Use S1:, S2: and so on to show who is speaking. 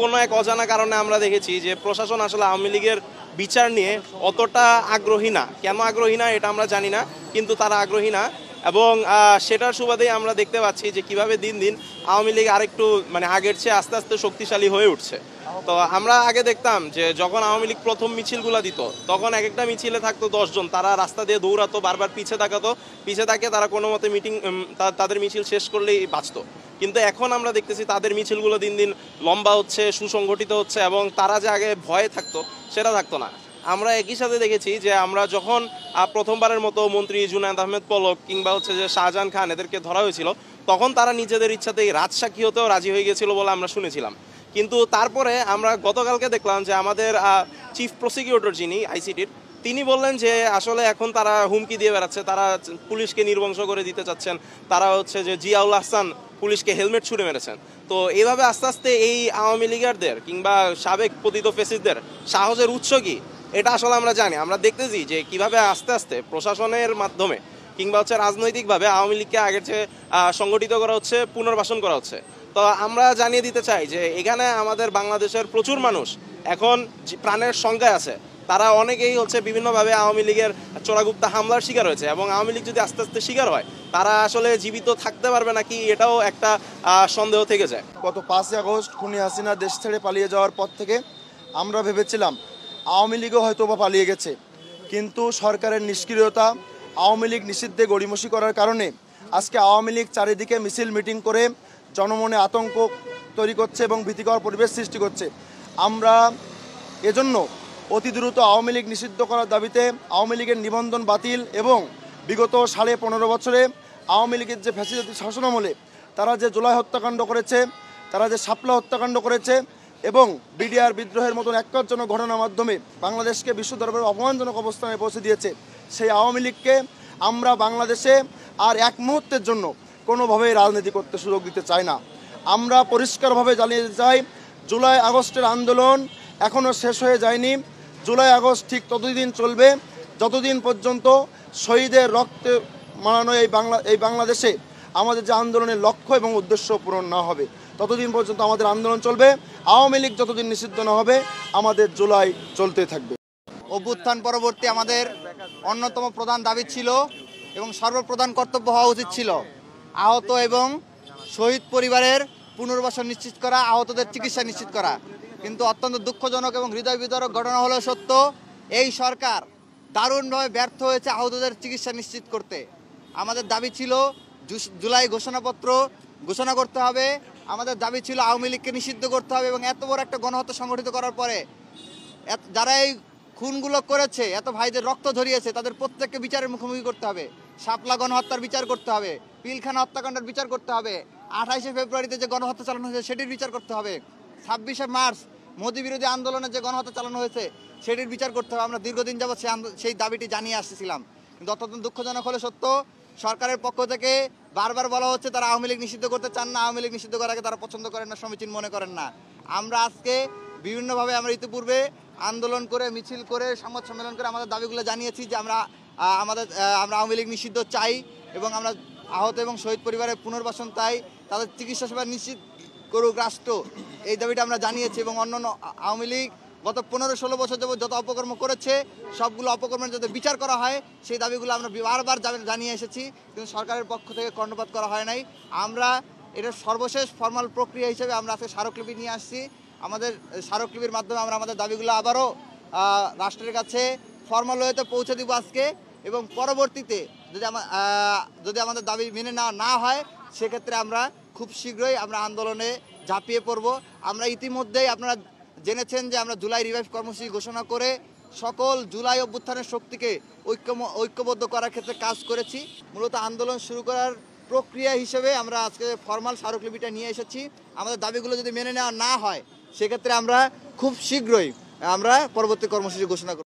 S1: কোনো এক অজানা কারণে আমরা দেখেছি যে প্রশাসন আসলে আওয়ামী লীগের বিচার নিয়ে অতটা আগ্রহী না। কেন আগ্রহী না এটা আমরা জানি না, কিন্তু তারা আগ্রহী না। এবং সেটার সুবাদেই আমরা দেখতে পাচ্ছি যে কিভাবে দিন দিন আওয়ামী লীগ আরেকটু মানে আগের চেয়ে আস্তে আস্তে শক্তিশালী হয়ে উঠছে। তো আমরা আগে দেখতাম যে যখন আওয়ামী লীগ প্রথম মিছিলগুলো দিত, তখন এক একটা মিছিলে থাকতো 10 জন, তারা রাস্তা দিয়ে দৌড়াতো, বারবার পিছে তাকাতো, পিছে তাকিয়ে তারা কোনো মতে তাদের মিছিল শেষ করলেই বাঁচতো। কিন্তু এখন আমরা দেখতেছি তাদের মিছিলগুলো দিন দিন লম্বা হচ্ছে, সুসংগঠিত হচ্ছে, এবং তারা যে আগে ভয়ে থাকতো সেটা থাকতো না। আমরা একই সাথে দেখেছি যে আমরা যখন প্রথমবারের মতো মন্ত্রী জুনায়েদ আহমেদ পলক কিংবা হচ্ছে যে শাহজাহান খান এদেরকে ধরা হয়েছিল, তখন তারা নিজেদের ইচ্ছাতেই রাজসাক্ষী হতেও রাজি হয়ে গেছিল বলে আমরা শুনেছিলাম। কিন্তু তারপরে আমরা গতকালকে দেখলাম যে আমাদের চিফ প্রসিকিউটর যিনি আইসিটির, তিনি বললেন যে আসলে এখন তারা হুমকি দিয়ে বেড়াচ্ছে, তারা পুলিশকে নির্বংশ করে দিতে চাচ্ছেন, তারা হচ্ছে যে জিয়াউল আহসান পুলিশকে হেলমেট ছুড়ে মেরেছেন। তো এইভাবে আস্তে আস্তে এই আওয়ামী লীগারদের কিংবা সাবেক পতিত ফেসিসদের সাহসের উৎস কি এটা আসলে আমরা জানি। আমরা দেখতেছি যে কিভাবে আস্তে আস্তে প্রশাসনের মাধ্যমে কিংবা হচ্ছে রাজনৈতিকভাবে আওয়ামী লীগকে আগের চেয়ে সংগঠিত করা হচ্ছে, পুনর্বাসন করা হচ্ছে। তো আমরা জানিয়ে দিতে চাই যে এখানে আমাদের বাংলাদেশের প্রচুর মানুষ এখন প্রাণের শঙ্কায় আছে। তারা অনেকেই হচ্ছে বিভিন্নভাবে আওয়ামী লীগের চোরাগুপ্তা হামলার শিকার হয়েছে, এবং আওয়ামী লীগ যদি আস্তে আস্তে শিকার হয়, তারা আসলে জীবিত থাকতে পারবে নাকি এটাও একটা সন্দেহ থেকে যায়।
S2: গত 5ই আগস্ট খুনি হাসিনা দেশ ছেড়ে পালিয়ে যাওয়ার পর থেকে আমরা ভেবেছিলাম আওয়ামী লীগও হয়তো বা পালিয়ে গেছে, কিন্তু সরকারের নিষ্ক্রিয়তা, আওয়ামী লীগ নিষিদ্ধে গড়িমসি করার কারণে আজকে আওয়ামী লীগ চারিদিকে মিছিল মিটিং করে জনমনে আতঙ্ক তৈরি করছে এবং ভীতিকর পরিবেশ সৃষ্টি করছে। আমরা এজন্য অতি দ্রুত আওয়ামী লীগ নিষিদ্ধ করার দাবিতে আওয়ামী লীগের নিবন্ধন বাতিল এবং বিগত 15.5 বছরে আওয়ামী লীগের যে ফ্যাসিস্ট শাসনামলে তারা যে জুলাই হত্যাকাণ্ড করেছে, তারা যে শাপলা হত্যাকাণ্ড করেছে এবং বিডিআর বিদ্রোহের মতন একজনক ঘটনার মাধ্যমে বাংলাদেশকে বিশ্ব দরবারে অপমানজনক অবস্থানে পৌঁছে দিয়েছে, সেই আওয়ামী লীগকে আমরা বাংলাদেশে আর এক মুহূর্তের জন্য কোনোভাবেই রাজনীতি করতে সুযোগ দিতে চাই না। আমরা পরিষ্কারভাবে জানিয়ে দিতে চাই, জুলাই আগস্টের আন্দোলন এখনও শেষ হয়ে যায়নি। জুলাই আগস্ট ঠিক ততদিন চলবে যতদিন পর্যন্ত শহীদের রক্তে মানানো এই বাংলাদেশে আমাদের যে আন্দোলনের লক্ষ্য এবং উদ্দেশ্য পূরণ না হবে, ততদিন পর্যন্ত আমাদের আন্দোলন চলবে। আওয়ামী লীগ যতদিন নিষিদ্ধ না হবে আমাদের জুলাই চলতে থাকবে।
S3: অভ্যুত্থান পরবর্তী আমাদের অন্যতম প্রধান দাবি ছিল এবং সর্বপ্রধান কর্তব্য হওয়া উচিত ছিল আহত এবং শহীদ পরিবারের পুনর্বাসন নিশ্চিত করা, আহতদের চিকিৎসা নিশ্চিত করা। কিন্তু অত্যন্ত দুঃখজনক এবং হৃদয় বিদারক ঘটনা হলো সত্য, এই সরকার দারুণভাবে ব্যর্থ হয়েছে আহতদের চিকিৎসা নিশ্চিত করতে। আমাদের দাবি ছিল জুলাই ঘোষণাপত্র ঘোষণা করতে হবে, আমাদের দাবি ছিল আওয়ামী লীগকে নিষিদ্ধ করতে হবে, এবং এত বড় একটা গণহত্যা সংগঠিত করার পরে যারা এই খুনগুলো করেছে, এত ভাইদের রক্ত ঝরিয়েছে, তাদের প্রত্যেককে বিচারের মুখোমুখি করতে হবে। শাপলা গণহত্যার বিচার করতে হবে, পিলখানা হত্যাকাণ্ডের বিচার করতে হবে, 28শে ফেব্রুয়ারিতে যে গণহত্যা চালানো হয়েছে সেটির বিচার করতে হবে, 26শে মার্চ মোদি বিরোধী আন্দোলনে যে গণহত্যা চালানো হয়েছে সেটির বিচার করতে হবে। আমরা দীর্ঘদিন যাবৎ সেই দাবিটি জানিয়ে আসতেছিলাম, কিন্তু অত্যন্ত দুঃখজনক হলে সত্য, সরকারের পক্ষ থেকে বারবার বলা হচ্ছে তারা আওয়ামী লীগ নিষিদ্ধ করতে চান না, আওয়ামী লীগ নিষিদ্ধ করাকে তারা পছন্দ করেন না, সমীচীন মনে করেন না। আমরা আজকে বিভিন্নভাবে আমরা ইতিপূর্বে আন্দোলন করে, মিছিল করে, সংবাদ সম্মেলন করে আমাদের দাবিগুলো জানিয়েছি যে আমরা আওয়ামী লীগ নিষিদ্ধ চাই এবং আমরা আহত এবং শহীদ পরিবারের পুনর্বাসন চাই, তাদের চিকিৎসা সেবা নিশ্চিত করুক রাষ্ট্র, এই দাবিটা আমরা জানিয়েছি। এবং অন্যান্য আওয়ামী লীগ গত 15-16 বছর যাবত যত অপকর্ম করেছে সবগুলো অপকর্মের যাতে বিচার করা হয় সেই দাবিগুলো আমরা বারবার জানিয়ে এসেছি, কিন্তু সরকারের পক্ষ থেকে কর্ণপাত করা হয় নাই। আমরা এটার সর্বশেষ ফর্মাল প্রক্রিয়া হিসেবে আমরা আজকে স্মারকলিপি নিয়ে আসছি। আমাদের স্মারকলিপির মাধ্যমে আমরা আমাদের দাবিগুলো আবারও রাষ্ট্রের কাছে ফর্মাল ওয়েতে পৌঁছে দিব আজকে, এবং পরবর্তীতে যদি আমাদের দাবি মেনে না হয় সেক্ষেত্রে আমরা খুব শীঘ্রই আমরা আন্দোলনে ঝাঁপিয়ে পড়ব। আমরা ইতিমধ্যেই আপনারা জেনেছেন যে আমরা জুলাই রিভাইভ কর্মসূচি ঘোষণা করে সকল জুলাই অভ্যুত্থানের শক্তিকে ঐক্যবদ্ধ করার ক্ষেত্রে কাজ করেছি। মূলত আন্দোলন শুরু করার প্রক্রিয়া হিসেবে আমরা আজকে ফর্মাল স্মারকলিপিটা নিয়ে এসেছি। আমাদের দাবিগুলো যদি মেনে নেওয়া না হয় সেক্ষেত্রে আমরা খুব শীঘ্রই আমরা পরবর্তী কর্মসূচি ঘোষণা করব।